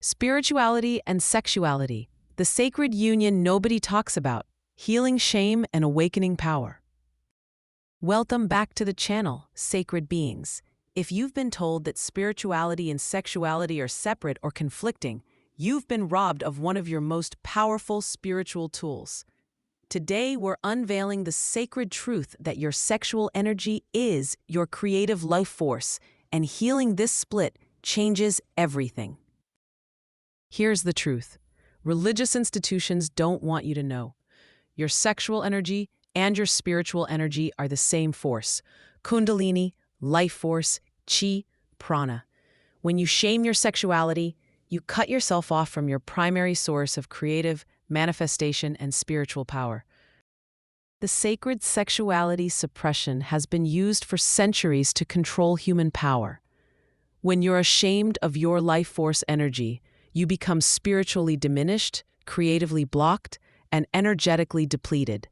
Spirituality and Sexuality, the sacred union nobody talks about, healing shame and awakening power. Welcome back to the channel, sacred beings. If you've been told that spirituality and sexuality are separate or conflicting, you've been robbed of one of your most powerful spiritual tools. Today, we're unveiling the sacred truth that your sexual energy is your creative life force, and healing this split changes everything. Here's the truth. Religious institutions don't want you to know. Your sexual energy and your spiritual energy are the same force. Kundalini, life force, chi, prana. When you shame your sexuality, you cut yourself off from your primary source of creative, manifestation, and spiritual power. The sacred sexuality suppression has been used for centuries to control human power. When you're ashamed of your life force energy, you become spiritually diminished, creatively blocked, and energetically depleted.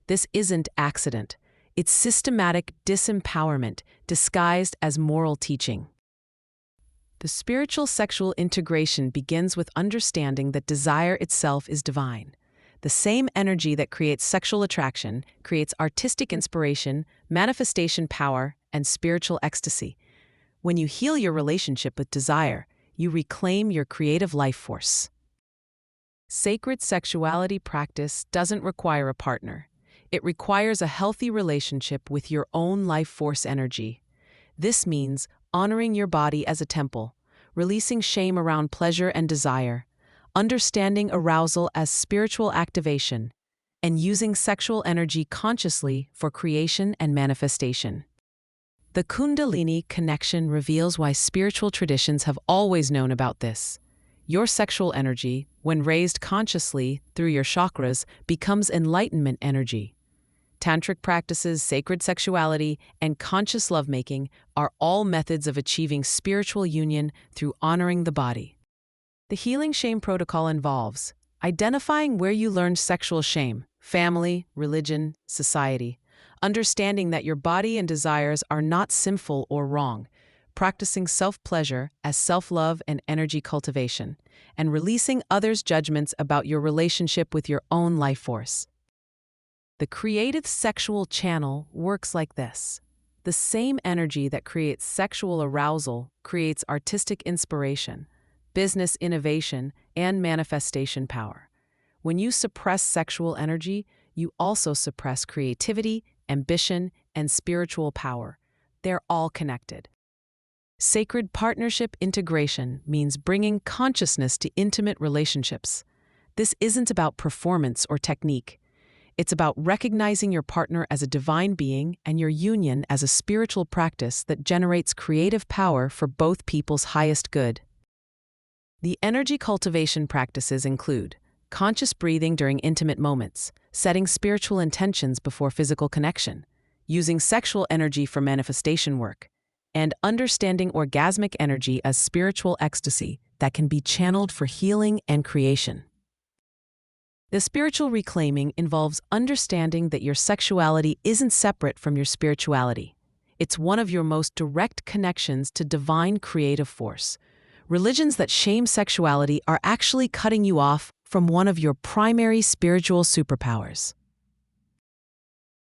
This isn't accident. It's systematic disempowerment disguised as moral teaching. The spiritual sexual integration begins with understanding that desire itself is divine. The same energy that creates sexual attraction creates artistic inspiration, manifestation power, and spiritual ecstasy. When you heal your relationship with desire, you reclaim your creative life force. Sacred sexuality practice doesn't require a partner. It requires a healthy relationship with your own life force energy. This means honoring your body as a temple, releasing shame around pleasure and desire, understanding arousal as spiritual activation, and using sexual energy consciously for creation and manifestation. The Kundalini connection reveals why spiritual traditions have always known about this. Your sexual energy, when raised consciously through your chakras, becomes enlightenment energy. Tantric practices, sacred sexuality, and conscious lovemaking are all methods of achieving spiritual union through honoring the body. The healing shame protocol involves identifying where you learned sexual shame, family, religion, society, understanding that your body and desires are not sinful or wrong, practicing self-pleasure as self-love and energy cultivation, and releasing others' judgments about your relationship with your own life force. The creative sexual channel works like this. The same energy that creates sexual arousal creates artistic inspiration, business innovation, and manifestation power. When you suppress sexual energy, you also suppress creativity, ambition, and spiritual power. They're all connected. Sacred partnership integration means bringing consciousness to intimate relationships. This isn't about performance or technique. It's about recognizing your partner as a divine being and your union as a spiritual practice that generates creative power for both people's highest good. The energy cultivation practices include conscious breathing during intimate moments, setting spiritual intentions before physical connection, using sexual energy for manifestation work, and understanding orgasmic energy as spiritual ecstasy that can be channeled for healing and creation. The spiritual reclaiming involves understanding that your sexuality isn't separate from your spirituality. It's one of your most direct connections to divine creative force. Religions that shame sexuality are actually cutting you off from one of your primary spiritual superpowers.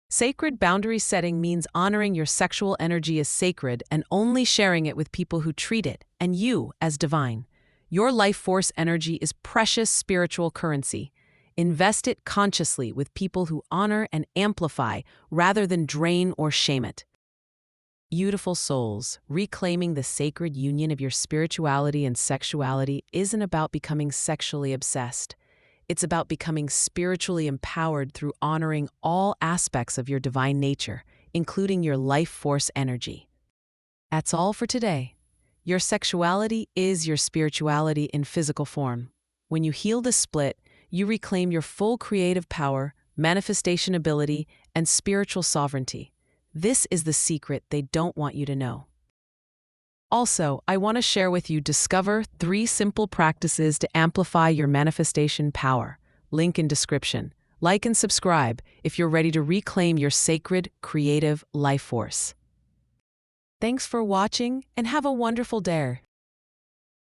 Sacred boundary setting means honoring your sexual energy as sacred and only sharing it with people who treat it and you as divine. Your life force energy is precious spiritual currency. Invest it consciously with people who honor and amplify rather than drain or shame it. Beautiful souls, reclaiming the sacred union of your spirituality and sexuality isn't about becoming sexually obsessed. It's about becoming spiritually empowered through honoring all aspects of your divine nature, including your life force energy. That's all for today. Your sexuality is your spirituality in physical form. When you heal the split, you reclaim your full creative power, manifestation ability, and spiritual sovereignty. This is the secret they don't want you to know. Also, I want to share with you Discover 3 simple practices to amplify your manifestation power. Link in description. Like and subscribe if you're ready to reclaim your sacred, creative life force. Thanks for watching and have a wonderful day.